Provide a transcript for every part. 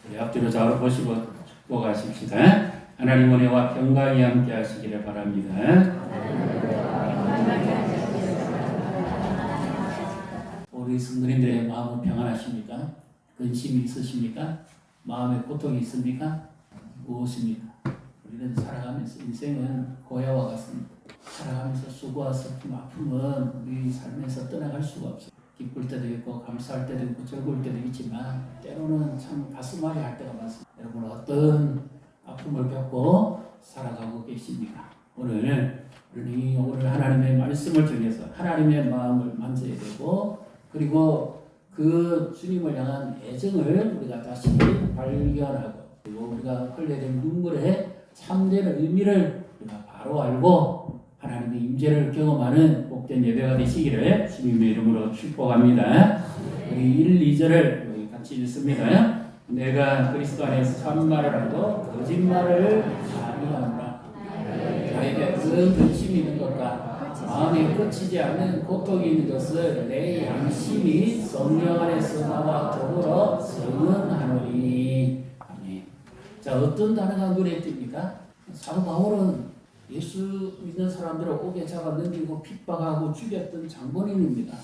우리 앞뒤로 잘 보시고 축복하십시다. 하나님 은혜와 평강이 함께 하시기를 바랍니다. 우리 성도님들의 마음은 평안하십니까? 근심이 있으십니까? 마음에 고통이 있습니까? 무엇입니까? 우리는 살아가면서 인생은 고해와 같습니다. 살아가면서 수고와 슬픔, 아픔은 우리 삶에서 떠나갈 수가 없어요. 기쁠 때도 있고 감사할 때도 있고 즐거울 때도 있지만 때로는 참 가슴앓이 할 때가 많습니다. 여러분 어떤 아픔을 겪고 살아가고 계십니까? 오늘 하나님의 말씀을 통해서 하나님의 마음을 만져야 되고 그리고 그 주님을 향한 애정을 우리가 다시 발견하고 그리고 우리가 흘려야 될 눈물의 참된 의미를 우리가 바로 알고 하나님의 임재를 경험하는 복된 예배가 되시기를 주님의 이름으로 축복합니다. 우리 1, 2절을 같이 읽습니다. 내가 그리스도 안에서 참말을 하고 거짓말을 아니하노라. 나에게 그 근심이 있는 것과 마음에 끝이지 않는 고통이 있는 것을 내 양심이 성령 안에서 나와 더불어 증언하노니. 아멘. 자, 어떤 단어가 눈에 띕니까? 사도 바울은 예수 믿는 사람들을 옥에 잡아 넘기고 핍박하고 죽였던 장본인입니다.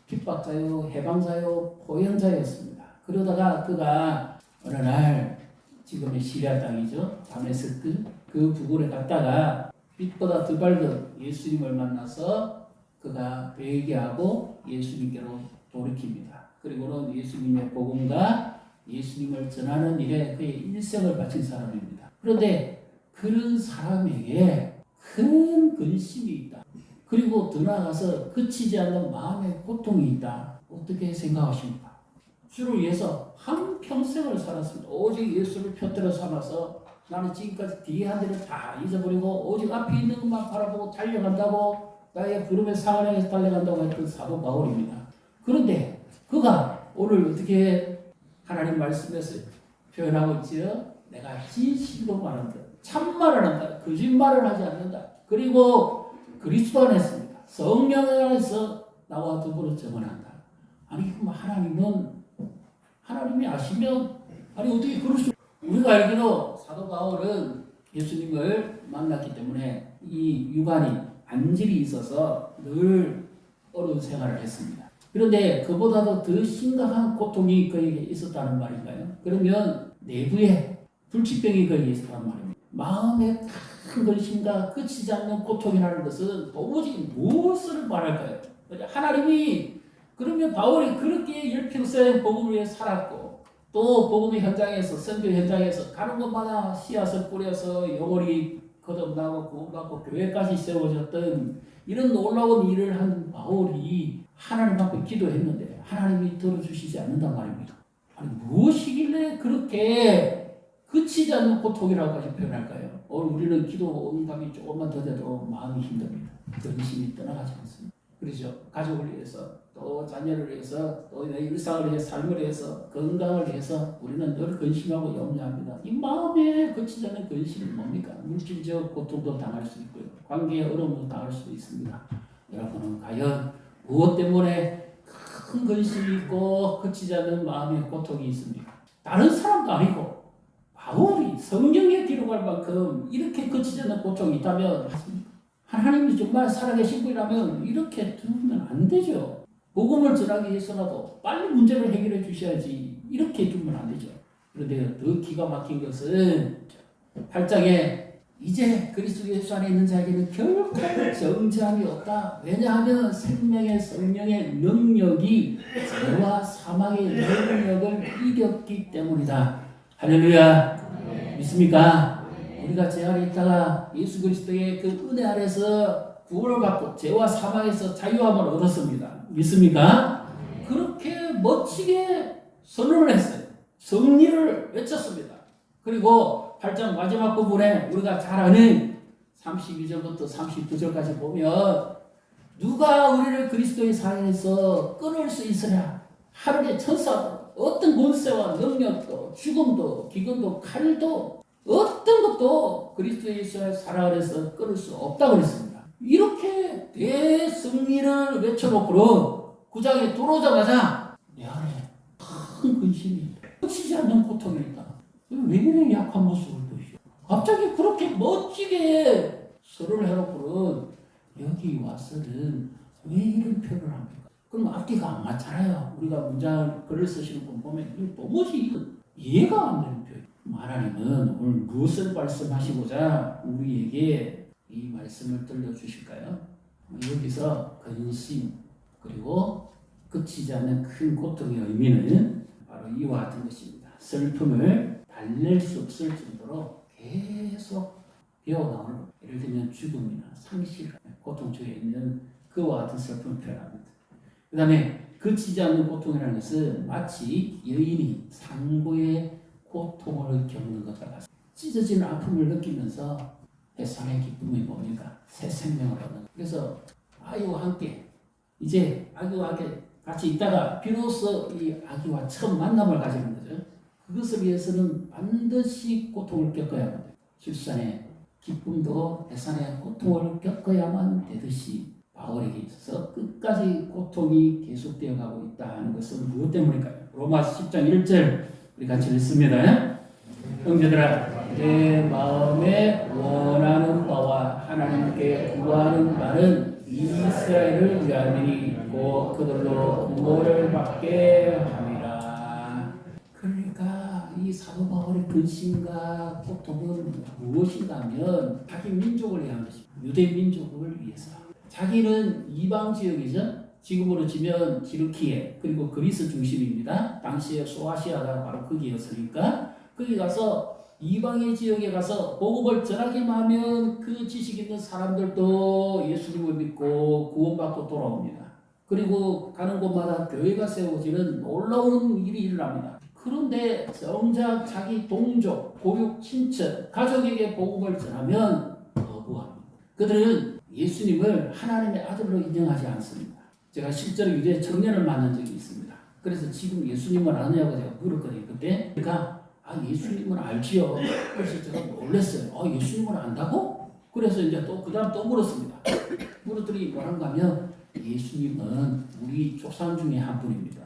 핍박자요, 해방자요, 포형자였습니다. 그러다가 그가 어느 날 지금의 시리아 땅이죠. 다메스크 그 부근에 갔다가 빛보다 더 밝은 예수님을 만나서 그가 회개하고 예수님께로 돌이킵니다. 그리고는 예수님의 복음과 예수님을 전하는 일에 그의 일생을 바친 사람입니다. 그런데 그런 사람에게 큰 근심이 있다. 그리고 더 나아가서 그치지 않는 마음의 고통이 있다. 어떻게 생각하십니까? 주를 위해서 한평생을 살았습니다. 오직 예수를 표대로 삼아서 나는 지금까지 뒤에 한 대를 다 잊어버리고 오직 앞에 있는 것만 바라보고 달려간다고 나의 부름의 상을 향해서 달려간다고 했던 사도 바울입니다. 그런데 그가 오늘 어떻게 하나님 말씀에서 표현하고 있지요? 내가 진실로 말한다. 참말을 한다. 거짓말을 하지 않는다. 그리고 그리스도 안에서입니다. 성령 안에서 나와 더불어 증언한다. 아니 그럼 하나님이 아시면 아니 어떻게 그럴 수? 우리가 알기로 사도 바울은 예수님을 만났기 때문에 이 육안이 안질이 있어서 늘 어려운 생활을 했습니다. 그런데 그보다도 더 심각한 고통이 그에게 있었다는 말인가요? 그러면 내부에 불치병이 그에게 있었다는 말입니다. 마음의 큰 근심과 끝이지 않는 고통이라는 것은 도무지 무엇을 말할까요? 하나님이 그러면 바울이 그렇게 일평생 복음을 위해 살았고 또 복음의 현장에서 선교 현장에서 가는 곳마다 씨앗을 뿌려서 영혼이 거듭나고 구원받고 교회까지 세워졌던 이런 놀라운 일을 한 바울이 하나님 앞에 기도했는데 하나님이 들어주시지 않는단 말입니다. 아니 무엇이길래 그렇게 그치지 않는 고통이라고까지 표현할까요? 오늘 우리는 기도 응답이 조금만 더 돼도 마음이 힘듭니다. 근심이 떠나가지 않습니다. 그렇죠? 가족을 위해서 또 자녀를 위해서 또 내 일상을 위해서 삶을 위해서 건강을 위해서 우리는 늘 근심하고 염려합니다. 이 마음에 그치지 않는 근심은 뭡니까? 물질적 고통도 당할 수 있고요. 관계의 어려움도 당할 수도 있습니다. 여러분은 과연 무엇 때문에 큰 근심이 있고 그치지 않는 마음의 고통이 있습니까? 다른 사람도 아니고 바울이 성경에 기록할 만큼 이렇게 그치지 않는 고통이 있다면 하나님이 정말 살아계신 분이라면 이렇게 두면 안 되죠. 복음을 전하기 위해서라도 빨리 문제를 해결해 주셔야지 이렇게 두면 안 되죠. 그런데 더 기가 막힌 것은 8장에 이제 그리스도 예수 안에 있는 자에게는 결코 정죄함이 없다. 왜냐하면 생명의 성령의 능력이 죄와 사망의 능력을 이겼기 때문이다. 할렐루야. 믿습니까? 우리가 죄 안에 있다가 예수 그리스도의 그 은혜 안에서 구원을 받고 죄와 사망에서 자유함을 얻었습니다. 믿습니까? 그렇게 멋지게 선언을 했어요. 승리를 외쳤습니다. 그리고 8장 마지막 부분에 우리가 잘 아는 32절부터 39절까지 보면 누가 우리를 그리스도의 사랑에서 끊을 수 있으랴. 하늘의 천사도 어떤 권세와 능력도 죽음도 기근도 칼도 어떤 것도 그리스도 예수의 사랑 안에서 끊을 수 없다고 그랬습니다. 이렇게 대승리를 외쳐놓고는 9장에 들어오자마자 내 안에 큰 근심이 끝이지 않는 고통이 있다. 왜 이렇게 약한 모습을 보이죠? 갑자기 그렇게 멋지게 설을 해놓고는 여기 와서는 왜 이런 표현을 합니까? 그럼 앞뒤가 안 맞잖아요. 우리가 문장 글을 쓰시는 분 보면 도무지 이해가 안 되는 표현. 하나님은 오늘 무엇을 말씀하시고자 우리에게 이 말씀을 들려주실까요? 여기서 근심 그리고 끝이지 않는 큰 고통의 의미는 바로 이와 같은 것입니다. 슬픔을 달랠 수 없을 정도로 계속 배워나오는 것. 예를 들면 죽음이나 상실, 고통 중에 있는 그와 같은 슬픔을 표현합니다. 그 다음에 그치지 않는 고통이라는 것은 마치 여인이 상고의 고통을 겪는 것과 같습니다. 찢어지는 아픔을 느끼면서 해산의 기쁨이 뭡니까? 새 생명을 얻는. 그래서 아이와 함께 이제 아기와 함께 같이 있다가 비로소 이 아기와 처음 만남을 가지는 거죠. 그것을 위해서는 반드시 고통을 겪어야 합니다. 출산의 기쁨도 해산의 고통을 겪어야만 되듯이 바울에게 있어서 끝까지 고통이 계속되어 가고 있다는 것은 무엇 때문일까요? 로마서 10장 1절 우리 같이 읽습니다. 형제들아 내 마음에 원하는 바와 하나님께 구하는 바는 이스라엘을 위함이니 곧 그들로 구원을 받게 함이라. 그러니까 이 사도 바울의 근심과 고통은 무엇인가 하면 자기 민족을 위한 것입니다. 유대 민족을 위해서. 자기는 이방 지역이죠. 지금으로 치면 지르키에 그리고 그리스 중심입니다. 당시에 소아시아가 바로 거기였으니까 거기 가서 이방의 지역에 가서 복음을 전하기만 하면 그 지식 있는 사람들도 예수님을 믿고 구원받고 돌아옵니다. 그리고 가는 곳마다 교회가 세워지는 놀라운 일이 일어납니다. 그런데 정작 자기 동족, 고육, 친척, 가족에게 복음을 전하면 거부합니다. 그들은 예수님을 하나님의 아들로 인정하지 않습니다. 제가 실제로 유대 청년을 만난 적이 있습니다. 그래서 지금 예수님을 아느냐고 제가 물었거든요. 그때 그러니까 예수님을 알지요. 그래서 제가 놀랐어요. 예수님을 안다고? 그래서 이제 또 그 다음 또 물었습니다. 물었더니 뭐라고 하면 예수님은 우리 조상 중에 한 분입니다.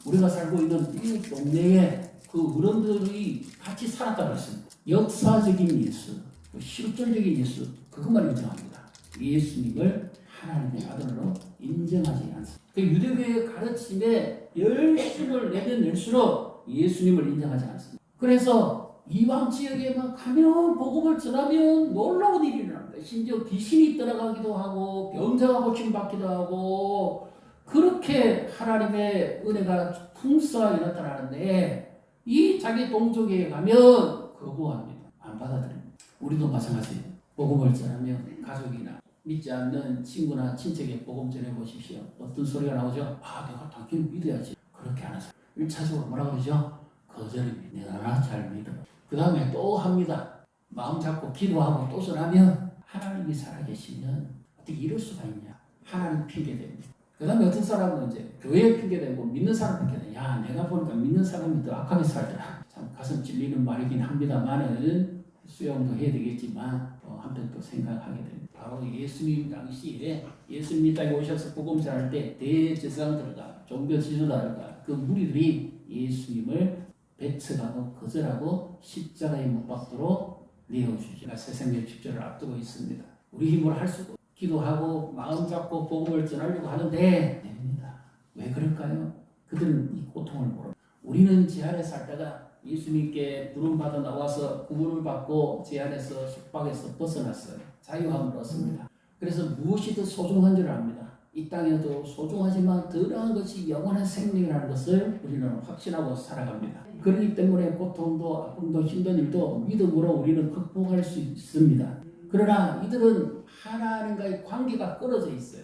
우리가 살고 있는 이 동네에 그 어른들이 같이 살았다고 했습니다. 역사적인 예수, 실존적인 예수 그것만 인정합니다. 예수님을 하나님의 아들로 인정하지 않습니다. 그 유대교의 가르침에 열심을 내면 낼수록 예수님을 인정하지 않습니다. 그래서 이방 지역에만 가면 복음을 전하면 놀라운 일이 일어납니다. 심지어 귀신이 떠나가기도 하고 병자가 고침받기도 하고 그렇게 하나님의 은혜가 풍성하게 나타나는데 이 자기 동족에 가면 거부합니다. 안 받아들입니다. 우리도 마찬가지예요. 복음을 전하면 가족이나 믿지 않는 친구나 친척에 복음 전해보십시오. 어떤 소리가 나오죠? 내가 당연히 믿어야지. 그렇게 하는 사람. 1차적으로 뭐라고 그러죠? 거절입니다. 내가 잘 믿어. 그 다음에 또 합니다. 마음 잡고 기도하고 또 전하면 하나님이 살아계시면 어떻게 이럴 수가 있냐. 하나님 핑계됩니다. 그 다음에 어떤 사람은 이제 교회에 핑계대고 믿는 사람 핑계대. 내가 보니까 믿는 사람이 더 악하게 살더라. 참 가슴 찔리는 말이긴 합니다만은 수용도 해야 되겠지만 한편 또 생각하게 됩니다. 바로 예수님 당시에 예수님이 땅에 오셔서 복음 전할 때 대제사장들과 종교 지도자들과 그 무리들이 예수님을 배척하고 거절하고 십자가에 못 박도록 내어주죠. 새 생명 축제를 앞두고 있습니다. 우리 힘으로 할 수도 기도하고 마음 잡고 복음을 전하려고 하는데 됩니다. 왜 그럴까요? 그들은 이 고통을 모릅니다. 우리는 제 안에 살다가 예수님께 부름받아 나와서 구원을 받고 제 안에서 속박에서 벗어났어요. 자유함을 얻습니다. 그래서 무엇이 더 소중한 줄 압니다. 이 땅에도 소중하지만 더 나은 것이 영원한 생명이라는 것을 우리는 확신하고 살아갑니다. 그렇기 때문에 고통도 아픔도 힘든 일도 믿음으로 우리는 극복할 수 있습니다. 그러나 이들은 하나님과의 관계가 끊어져 있어요.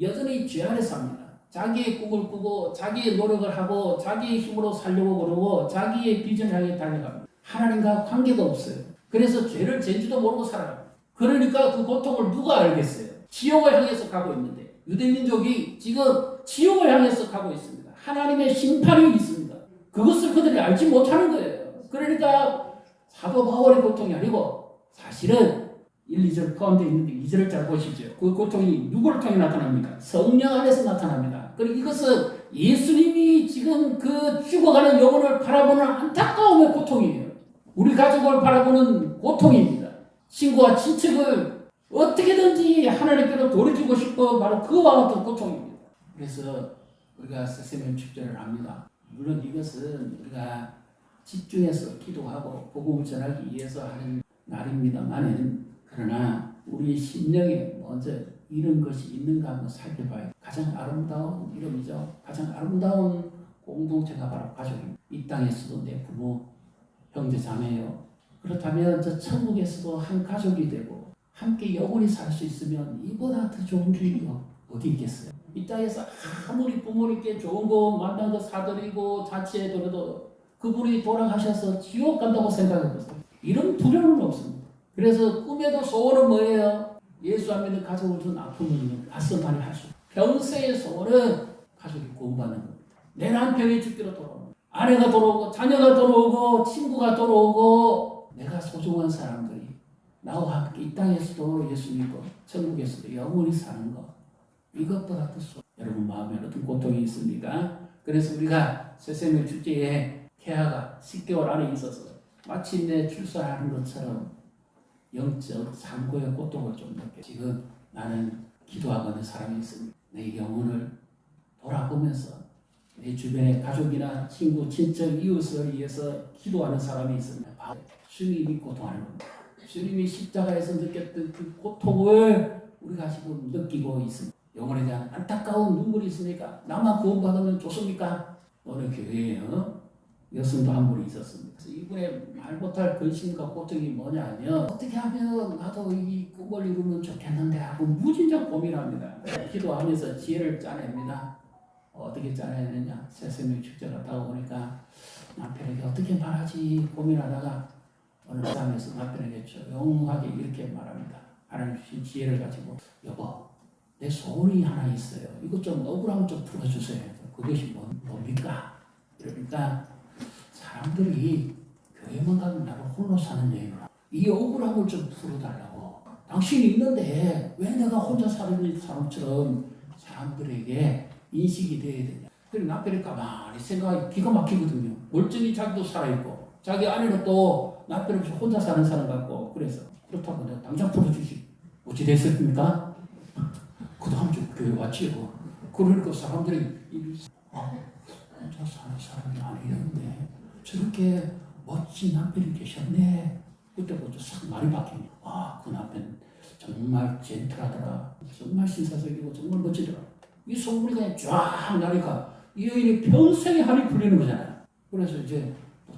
여전히 죄 안에 삽니다. 자기의 꿈을 꾸고 자기의 노력을 하고 자기의 힘으로 살려고 그러고 자기의 비전을 향해 달려갑니다. 하나님과 관계가 없어요. 그래서 죄를 죄인지도 모르고 살아갑니다. 그러니까 그 고통을 누가 알겠어요? 지옥을 향해서 가고 있는데 유대민족이 지금 지옥을 향해서 가고 있습니다. 하나님의 심판이 있습니다. 그것을 그들이 알지 못하는 거예요. 그러니까 사도 바울의 고통이 아니고 사실은 1, 2절 가운데 있는데 2절을 잘 보십시오. 그 고통이 누구를 통해 나타납니까? 성령 안에서 나타납니다. 그리고 이것은 예수님이 지금 그 죽어가는 영혼을 바라보는 안타까움의 고통이에요. 가족을 바라보는 고통입니다. 친구와 친척을 어떻게든지 하나님께로 돌려주고 싶어 바로 그와 같은 고통입니다. 그래서 우리가 세세면 축제를 합니다. 물론 이것은 우리가 집중해서 기도하고 복음을 전하기 위해서 하는 날입니다만은 그러나 우리 심령에 먼저 이런 것이 있는가 한번 살펴봐요. 가장 아름다운 이름이죠. 가장 아름다운 공동체가 바로 가족입니다. 이 땅에서도 내 부모, 형제, 자매요. 그렇다면 저 천국에서도 한 가족이 되고 함께 영원히 살 수 있으면 이보다 더 좋은 주의가 어디 있겠어요. 이 땅에서 아무리 부모님께 좋은 거 만난 거 사드리고 자취해더라도 그분이 돌아가셔서 지옥 간다고 생각해보세요. 이런 두려움은 없습니다. 그래서 꿈에도 소원은 뭐예요? 예수 안 믿는 가족을 준 아픔은 낯선만이 할 수. 평생의 소원은 가족이 구원받는 겁니다. 내 남편이 죽기로 돌아오고 아내가 돌아오고 자녀가 돌아오고 친구가 돌아오고 내가 소중한 사람들이 나와 함께 이 땅에서도 예수 믿고 천국에서도 영원히 사는 것. 이것보다 더 여러분 마음에 어떤 고통이 있습니까? 그래서 우리가 새생명 축제에 태아가 10개월 안에 있어서 마침내 출산하는 것처럼 영적 상고의 고통을 좀 느껴. 지금 나는 기도하고 있는 사람이 있습니다. 내 영혼을 돌아보면서 내 주변의 가족이나 친구, 친척, 이웃을 위해서 기도하는 사람이 있습니다. 주님이 고통하는 겁니다. 주님이 십자가에서 느꼈던 그 고통을 우리가 지금 느끼고 있습니다. 영혼에 대한 안타까운 눈물이 있으니까 나만 구원받으면 좋습니까? 어느 교회에 여성도 한 분이 있었습니다. 그래서 이분의 말 못할 근심과 고통이 뭐냐면 어떻게 하면 나도 이 꿈을 이루면 좋겠는데 하고 무진장 고민합니다. 기도하면서 지혜를 짜냅니다. 어떻게 짜내느냐? 새생명 축제가 다가오니까 남편에게 어떻게 말하지 고민하다가 어느 싸움에서 남편에게 조용하게 이렇게 말합니다. 하나님 주신 지혜를 가지고 여보 내 소원이 하나 있어요. 이것 좀 억울하면 좀 풀어주세요. 그것이 뭡니까? 그러니까 사람들이 교회만 가면 나를 홀로 사는 여인이라 이 억울함을 좀 풀어달라고. 당신이 있는데 왜 내가 혼자 사는 사람처럼 사람들에게 인식이 돼야 되냐. 그래서 남편이 가만히 생각이 기가 막히거든요. 멀쩡히 자기도 살아있고 자기 아내는 또 남편 없이 혼자 사는 사람 같고 그래서 그렇다고 내가 당장 풀어주지. 어찌 됐습니까? 그 다음 주 교회 왔지요. 그러니까 사람들이 혼자 사는 사람이 아니었네. 저렇게 멋진 남편이 계셨네. 그때부터 싹 말이 바뀝니다. 그 남편 정말 젠틀하더라. 정말 신사적이고 정말 멋지더라. 이 소문이 그냥 쫙 나니까 이 여인이 평생에 한이 풀리는 거잖아요. 그래서 이제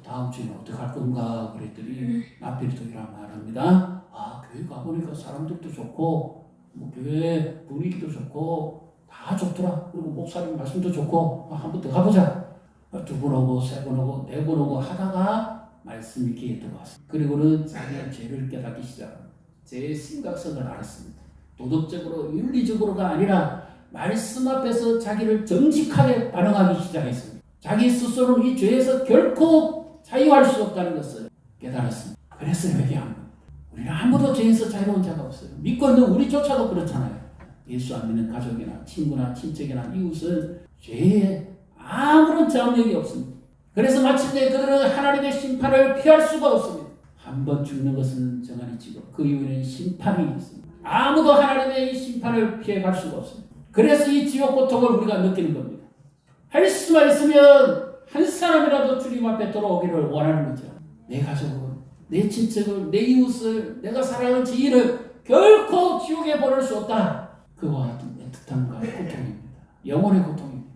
다음 주에 어떻게 할 건가 그랬더니 남편이 또 이런 말합니다. 교회 가보니까 사람들도 좋고 뭐 교회 분위기도 좋고 다 좋더라. 그리고 목사님 말씀도 좋고 한번 더 가보자. 2번 오고 3번 오고 4번 오고 하다가 말씀이 귀에 들어왔습니다. 그리고는 자기의 죄를 깨닫기 시작합니다. 제 심각성을 알았습니다. 도덕적으로 윤리적으로가 아니라 말씀 앞에서 자기를 정직하게 반응하기 시작했습니다. 자기 스스로는 이 죄에서 결코 자유할 수 없다는 것을 깨달았습니다. 그래서 회개합니다. 우리는 아무도 죄에서 자유로운 자가 없어요. 믿고 있는 우리조차도 그렇잖아요. 예수 안 믿는 가족이나 친구나 친척이나 이웃은 죄에 아무런 저항력이 없습니다. 그래서 마침내 그들은 하나님의 심판을 피할 수가 없습니다. 한 번 죽는 것은 정한이 지고 그 이후에는 심판이 있습니다. 아무도 하나님의 이 심판을 피해갈 수가 없습니다. 그래서 이 지옥 고통을 우리가 느끼는 겁니다. 할 수만 있으면 한 사람이라도 주님 앞에 돌아오기를 원하는 거죠. 내 가족을, 내 친척을, 내 이웃을, 내가 사랑하는 지인을 결코 지옥에 보낼 수 없다. 그와 같은 애틋함과 고통입니다. 영혼의 고통입니다.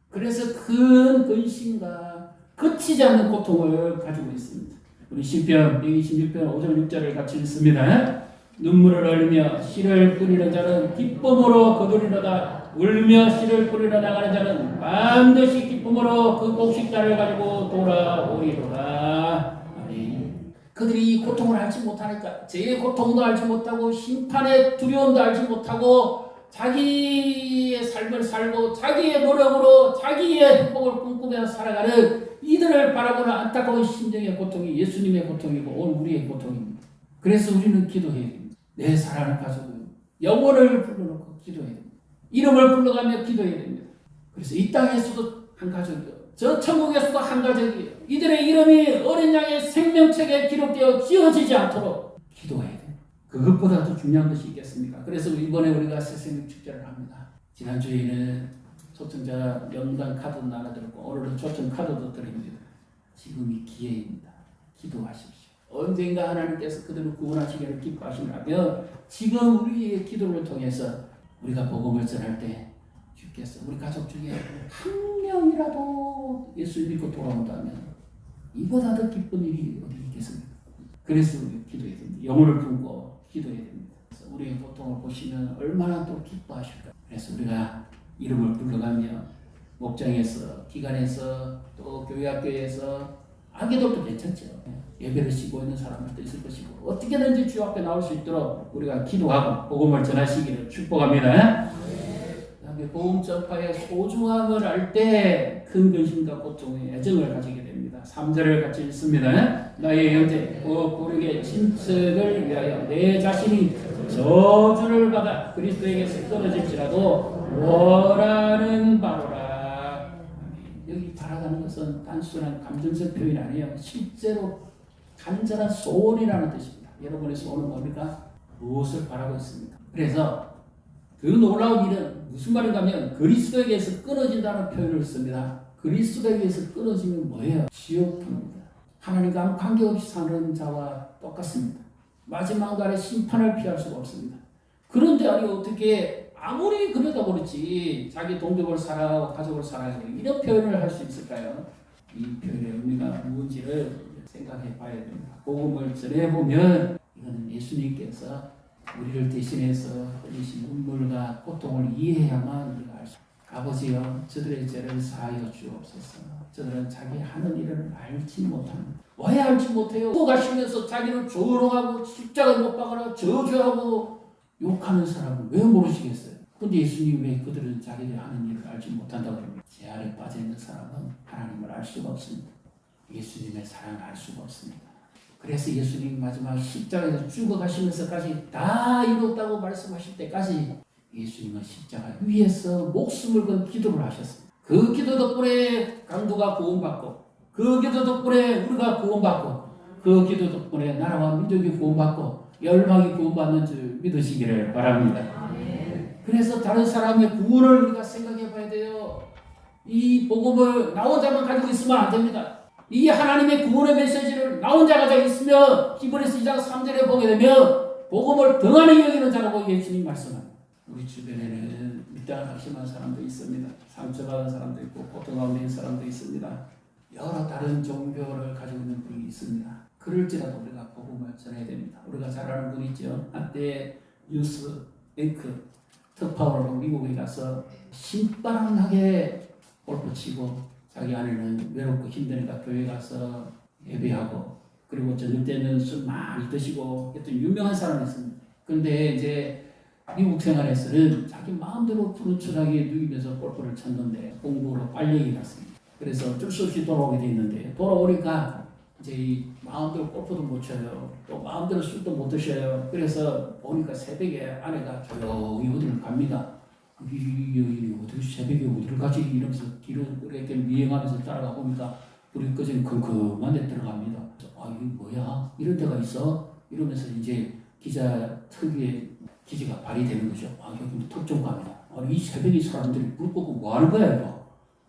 그래서 큰 근심과 그치지 않는 고통을 가지고 있습니다. 우리 시편 126편 5절 6절을 같이 읽습니다. 눈물을 흘리며 씨를 뿌리는 자는 기쁨으로 거두리로다. 울며 씨를 뿌리러 나가는 자는 반드시 기쁨으로 그 곡식자를 가지고 돌아오리로다. 아멘. 그들이 이 고통을 알지 못하니까 죄의 고통도 알지 못하고 심판의 두려움도 알지 못하고 자기의 삶을 살고 자기의 노력으로 자기의 행복을 꿈꾸며 살아가는 이들을 바라보는 안타까운 심정의 고통이 예수님의 고통이고 오늘 우리의 고통입니다. 그래서 우리는 기도해야 됩니다. 내 사랑하는 가족은 영혼을 불러놓고 기도해야 됩니다. 이름을 불러가며 기도해야 됩니다. 그래서 이 땅에서도 한 가족이요 저 천국에서도 한가족이에요. 이들의 이름이 어린 양의 생명책에 기록되어 지워지지 않도록 기도해야 돼요. 그것보다도 중요한 것이 있겠습니까? 그래서 이번에 우리가 새생명 축제를 합니다. 지난주에는 초청자 명단 카드도 나눠드렸고 오늘은 초청 카드도 드립니다. 지금이 기회입니다. 기도하십시오. 언젠가 하나님께서 그들을 구원하시기를 기뻐하시라면 지금 우리의 기도를 통해서 우리가 복음을 전할 때 주께서 우리 가족 중에 한 명이라도 예수 믿고 돌아온다면 이보다 더 기쁜 일이 어디 있겠습니까? 그래서 우리 기도해야 됩니다. 영혼을 품고 기도해야 됩니다. 그래서 우리의 고통을 보시면 얼마나 또 기뻐하실까요? 그래서 우리가 이름을 불러가며 목장에서, 기관에서, 또 교회학교에서 아기들도 괜찮죠. 예배를 쉬고 있는 사람들도 있을 것이고 어떻게든지 주 앞에 나올 수 있도록 우리가 기도하고 복음을 전하시기를 축복합니다. 그다음에 복음 전파의 소중함을 알 때 큰 근심과 고통의 애정을 가지게 됩니다. 3절을 같이 읽습니다. 나의 형제 고르게 친척을 위하여 내 자신이 저주를 받아 그리스도에게서 끊어질지라도 원하는 바로라. 여기 바라가는 것은 단순한 감정적 표현이 아니에요. 실제로 간절한 소원이라는 뜻입니다. 여러분의 소원은 뭡니까? 무엇을 바라고 있습니까? 그래서 그 놀라운 일은 무슨 말인가 하면 그리스도에게서 끊어진다는 표현을 씁니다. 그리스도에게서 끊어지면 뭐예요? 지옥입니다. 하나님과 관계없이 사는 자와 똑같습니다. 마지막 날에 심판을 피할 수가 없습니다. 그런데 아니 어떻게 아무리 그러다 그렇지 자기 동족을 사랑하고 가족을 사랑하고 이런 표현을 할 수 있을까요? 이 표현의 의미가 무엇인지를 생각해 봐야 됩니다. 복음을 전해보면 이거는 예수님께서 우리를 대신해서 흘리신 눈물과 고통을 이해해야만 우리가 알 수 있습니다. 아버지여 저들의 죄를 사하여 주옵소서. 저들은 자기 하는 일을 알지 못합니다. 왜 알지 못해요? 또 가시면서 자기를 조롱하고 십자가에 못 박아라 저주하고 욕하는 사람은 왜 모르시겠어요? 근데 예수님 왜 그들은 자기들이 하는 일을 알지 못한다고 합니까? 제 아래 빠져있는 사람은 하나님을 알 수가 없습니다. 예수님의 사랑을 알 수가 없습니다. 그래서 예수님 마지막 십자가에서 죽어가시면서까지 다 이뤘다고 말씀하실 때까지 예수님은 십자가 위에서 목숨을 건 기도를 하셨습니다. 그 기도 덕분에 강도가 구원받고 그 기도 덕분에 우리가 구원받고 그 기도 덕분에 나라와 민족이 구원받고 열방이 구원받는 줄 믿으시기를 바랍니다. 그래서 다른 사람의 구원을 우리가 생각해 봐야 돼요. 이 복음을 나 혼자만 가지고 있으면 안 됩니다. 이 하나님의 구원의 메시지를 나 혼자 가지고 있으면 히브리서 2장 3절에 보게 되면 복음을 등한히 여기는 자라고 예수님 말씀합니다. 우리 주변에는 믿다가 심한 사람도 있습니다. 상처받은 사람도 있고 고통 가운데 있는 사람도 있습니다. 여러 다른 종교를 가지고 있는 분이 있습니다. 그럴지라도 우리가 복음을 전해야 됩니다. 우리가 잘 아는 분 있죠. 한때 뉴스 앵커 특파원으로 미국에 가서 신바람나게 골프 치고 자기 아내는 외롭고 힘드니까 교회 가서 예배하고 그리고 저녁 때는 술 많이 드시고 했던 유명한 사람이었습니다. 그런데 이제 미국 생활에서는 자기 마음대로 푸른추하게 누이면서 골프를 쳤는데 공부로 빨리 일어났습니다. 그래서 어쩔 수 없이 돌아오게 돼 있는데 돌아오니까 이제 이 마음대로 골프도 못 쳐요. 또 마음대로 술도 못 드셔요. 그래서 보니까 새벽에 아내가 조용히 어디를 갑니다. 어떻게 새벽에 어디를 가지 이러면서 길을 이렇게 미행하면서 따라가 보니까 불이 꺼진 컴컴한 데 들어갑니다. 아 이게 뭐야? 이런 데가 있어? 이러면서 이제 기자 특유의 기지가 발휘되는 거죠. 아 여기 특종감이다. 아니 이 새벽에 사람들이 불 끄고 뭐 하는 거야 이거?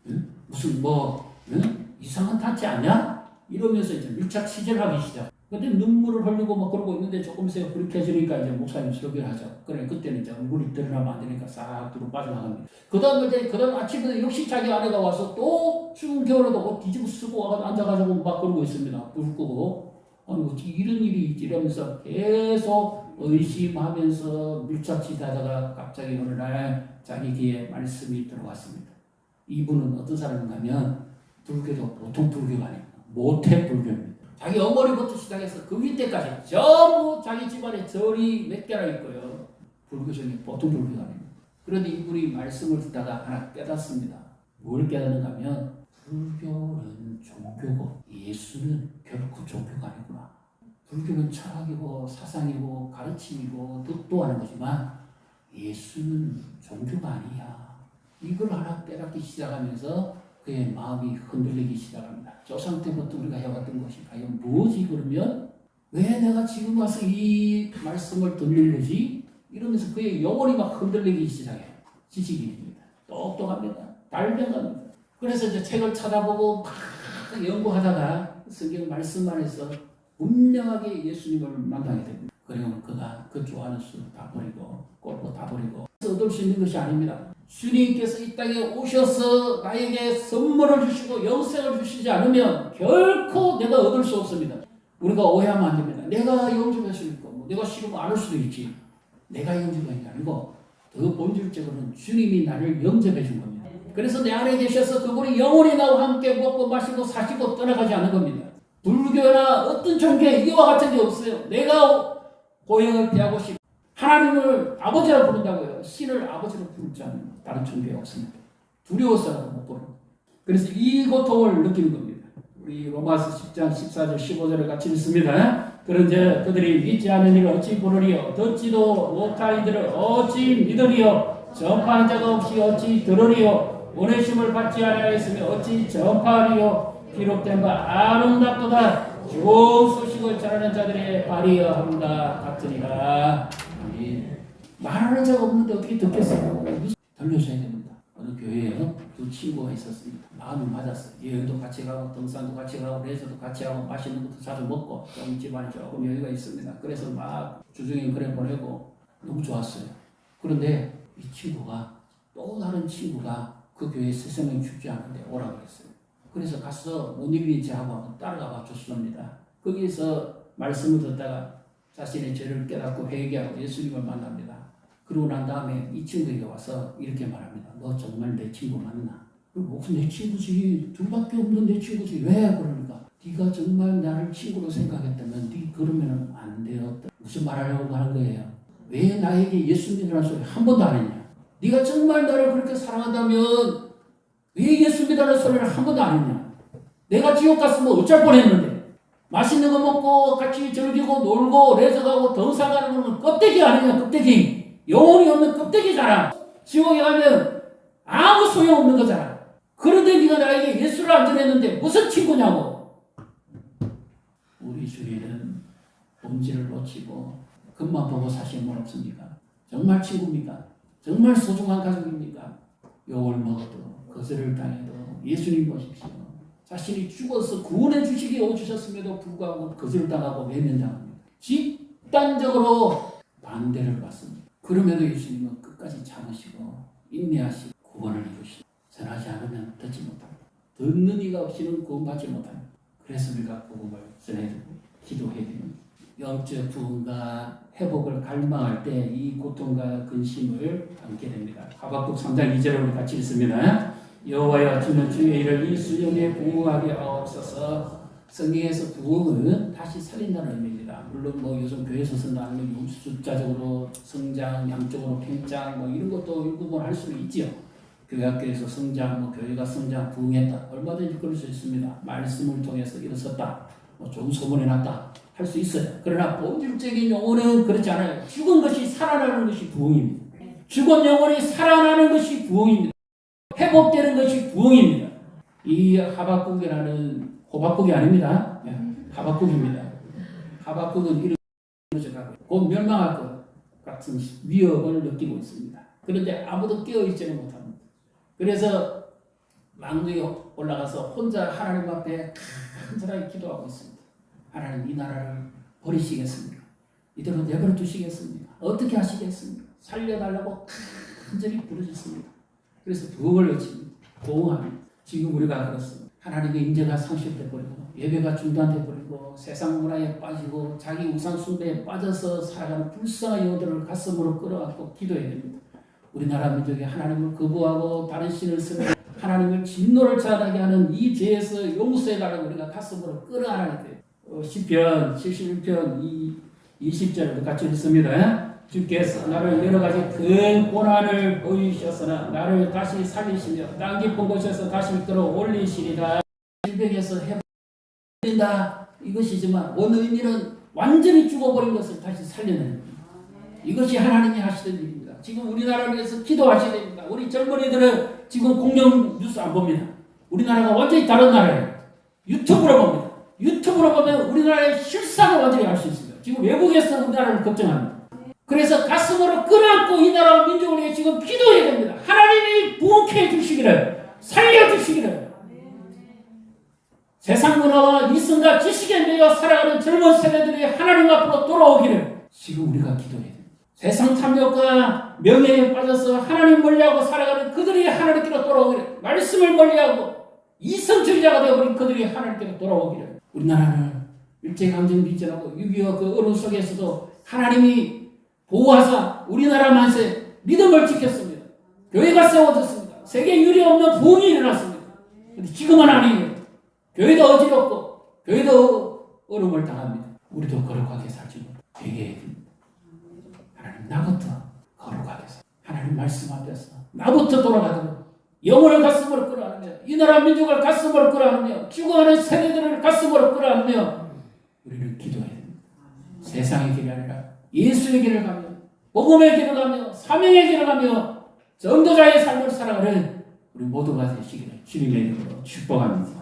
응? 무슨 뭐 응? 이상한 단체 아니야? 이러면서 이제 밀착 취재를 하기 시작. 근데 눈물을 흘리고 막 그러고 있는데 조금 있어야 불이 켜지니까 이제 목사님 설교를 하죠. 그래 그때는 이제 얼굴이 드러나면 안 되니까 싹 뒤로 빠져나갑니다. 그 다음 아침에 역시 자기 아내가 와서 또 추운 겨울에도 옷 뒤집어 쓰고 앉아가지고 막 그러고 있습니다. 불 끄고 아니 어떻게 이런 일이 있지 이러면서 계속 의심하면서 밀착 취재하다가 갑자기 어느 날 자기 귀에 말씀이 들어왔습니다. 이분은 어떤 사람인가 하면 불교도 보통 불교가 아닙니다. 모태 불교입니다. 자기 어머니부터 시작해서 그 윗대까지 전부 자기 집안에 절이 몇 개나 있고요. 불교 중에 보통 불교가 아닙니다. 그런데 이분이 말씀을 듣다가 하나 깨닫습니다. 뭘 깨닫는가 하면 불교는 종교고 예수는 결코 종교가 아니구나. 불교는 철학이고 사상이고 가르침이고 뜻도 하는 거지만 예수는 종교가 아니야. 이걸 하나 깨닫기 시작하면서 그의 마음이 흔들리기 시작합니다. 조상 때부터 우리가 해왔던 것이 과연 뭐지 그러면 왜 내가 지금 와서 이 말씀을 듣는 거지? 이러면서 그의 영혼이 막 흔들리기 시작해요. 지식인입니다. 똑똑합니다. 발명합니다. 그래서 이제 책을 찾아보고 막 연구하다가 성경 말씀 안에서 분명하게 예수님을 만나게 됩니다. 그리고 그가 그 좋아하는 술 다 버리고 꼴고 다 버리고 얻을 수 있는 것이 아닙니다. 주님께서 이 땅에 오셔서 나에게 선물을 주시고 영생을 주시지 않으면 결코 내가 얻을 수 없습니다. 우리가 오해하면 안 됩니다. 내가 영접할 수 있고 내가 싫으면 안 할 수도 있지. 내가 영접한 게 아니고 더 본질적으로는 주님이 나를 영접해 준 겁니다. 그래서 내 안에 계셔서 그분이 영원히 나와 함께 먹고 마시고 사시고 떠나가지 않은 겁니다. 불교나 어떤 종교에 이와 같은 게 없어요. 내가 고행을 피하고 싶고 하나님을 아버지라고 부른다고요. 신을 아버지로 부르지 않는 다른 종교에 없습니다. 두려워서라도 못 부릅니다. 그래서 이 고통을 느끼는 겁니다. 우리 로마서 10장 14절 15절을 같이 읽습니다. 그런데 그들이 믿지 않는 이를 어찌 부르리요? 듣지도 못한 이들을 어찌 믿으리요? 전파하는 자가 없이 어찌 들으리요? 원하심을 받지 아니하였으며 어찌 전파하리요? 기록된 바 아름답도다. 좋은 소식을 전하는 자들의 발이여 함과 같으니라. 아멘. 말하는 자가 없는데 어떻게 듣겠어요? 들려줘야 됩니다. 어느 교회에 두 친구가 있었습니다. 마음이 맞았어요. 여행도 같이 가고 등산도 같이 가고 레저도 같이 하고 맛있는 것도 자주 먹고 좀 집안에 조금 여유가 있습니다. 그래서 막 주중에 그래 보내고 너무 좋았어요. 그런데 이 친구가 또 다른 친구가 그 교회 세상에 죽지 않은데 오라고 했어요. 그래서 가서 뭔 일인지 하고 따라가 줬습니다. 거기서 말씀을 듣다가 자신의 죄를 깨닫고 회개하고 예수님을 만납니다. 그러고 난 다음에 이 친구에게 와서 이렇게 말합니다. 너 정말 내 친구 맞나? 내 친구지. 둘밖에 없는 내 친구지. 왜? 그러니까 네가 정말 나를 친구로 생각했다면 네 그러면 안 되었다. 무슨 말하려고 하는 거예요? 왜 나에게 예수 믿으라는 소리 한 번도 안 했냐? 네가 정말 나를 그렇게 사랑한다면 왜 예수 믿으라는 소리를 한 번도 안 했냐? 내가 지옥 갔으면 어쩔 뻔했는데 맛있는 거 먹고 같이 즐기고 놀고 레저 가고 등산 가는 건 껍데기 아니냐? 껍데기. 영혼이 없는 껍데기잖아. 지옥에 가면 아무 소용없는 거잖아. 그런데 네가 나에게 예수를 안 전했는데 무슨 친구냐고. 우리 주위에는 본질을 놓치고 금만 보고 사실 없습니까? 정말 친구입니까? 정말 소중한 가족입니까? 욕을 먹어도 거절을 당해도 예수님 보십시오. 자신이 죽어서 구원해 주시기 오주셨음에도 불구하고 거절당하고 외면당합니다. 집단적으로 반대를 받습니다. 그럼에도 예수님은 끝까지 참으시고 인내하시고 구원을 이루시고 전하지 않으면 듣지 못합니다. 듣는 이가 없이는 구원받지 못합니다. 그래서 우리가 복음을 전해주고 기도해드립니다. 영적 부흥과 회복을 갈망할 때 이 고통과 근심을 안게 됩니다. 하박국 3장 2절을 우리 같이 읽습니다. 여호와여 주는 주의 일을 이 수년에 부흥하게 하옵소서. 성경에서 부흥은 다시 살린다는 의미입니다. 물론 뭐 요즘 교회에서 쓴다는 숫자적으로 성장, 양적으로 팽장 뭐 이런 것도 일부분 할 수는 있지요. 교회 학교에서 성장, 뭐 교회가 성장, 부흥했다. 얼마든지 그럴 수 있습니다. 말씀을 통해서 일어섰다. 뭐 좋은 소문이 났다. 할 수 있어요. 그러나 본질적인 영혼은 그렇지 않아요. 죽은 것이 살아나는 것이 부흥입니다. 죽은 영혼이 살아나는 것이 부흥입니다. 회복되는 것이 부흥입니다. 이 하박국이라는 호박국이 아닙니다. 하박국입니다. 하박국은 이런 생각을 곧 멸망할 것 같은 위협을 느끼고 있습니다. 그런데 아무도 깨어있지는 못합니다. 그래서 망대에 올라가서 혼자 하나님 앞에 간절하게 기도하고 있습니다. 하나님 이 나라를 버리시겠습니까? 이대로 내버려 두시겠습니까? 어떻게 하시겠습니까? 살려달라고 간절히 부르셨습니다. 그래서 부흥을 외칩니다. 부흥합니다. 지금 우리가 그렇습니다. 하나님의 임재가 상실돼버리고 예배가 중단돼버리고 세상 문화에 빠지고 자기 우상 숭배에 빠져서 살아가는 불쌍한 영혼들을 가슴으로 끌어안고 기도해야 됩니다. 우리나라 민족이 하나님을 거부하고 다른 신을 쓰며 하나님을 진노를 자하게 하는 이 죄에서 용서해달라고 우리가 가슴으로 끌어안아야 돼요. 시편 71편 20절을 같이 읽습니다. 주께서 나를 여러 가지 큰 고난을 보이셨으나 나를 다시 살리시며 땅 깊은 곳에서 다시 끌어올리시리다. 질병에서 해버린다 이것이지만 원의미는 완전히 죽어버린 것을 다시 살려내는 이것이 하나님이 하시던 일입니다. 지금 우리나라를 위해서 기도하셔야 됩니다. 우리 젊은이들은 지금 공영 뉴스 안 봅니다. 우리나라가 완전히 다른 나라예요. 유튜브로 봅니다. 유튜브로 보면 우리나라의 실상을 완전히 알 수 있습니다. 지금 외국에서 우리나라를 걱정합니다. 그래서 가슴으로 끌어안고 이 나라 민족을 위해 지금 기도해야 됩니다. 하나님이 부흥케 해주시기를, 살려주시기를. 세상 문화와 이승과 지식에 매여 살아가는 젊은 세대들이 하나님 앞으로 돌아오기를 지금 우리가 기도해야 됩니다. 세상 탐욕과 명예에 빠져서 하나님 멀리하고 살아가는 그들이 하나님께로 돌아오기를, 말씀을 멀리하고 이성주의자가 되어버린 그들이 하나님께로 돌아오기를. 우리나라는 일제강점기 지나고 6.25 그 어려움 속에서도 하나님이 보호하사 우리나라 만세 믿음을 지켰습니다. 교회가 세워졌습니다. 세계 유례 없는 부흥이 일어났습니다. 그런데 지금은 아니에요. 교회도 어지럽고 교회도 어려움을 당합니다. 우리도 거룩하게 살지 못하고 되게 됩니다. 하나님 나부터 거룩하게 살. 하나님 말씀 앞에서 나부터 돌아가도록 영혼을 가슴으로 끌어안으며 이 나라 민족을 가슴으로 끌어안으며 죽어가는 세대들을 가슴으로 끌어안으며 우리는 기도해야 됩니다. 세상의 길이 아니라 예수의 길을 가며 복음의 길을 가며 사명의 길을 가며 전도자의 삶을 살아가는 우리 모두가 되시기를 주님의 이름으로 축복합니다.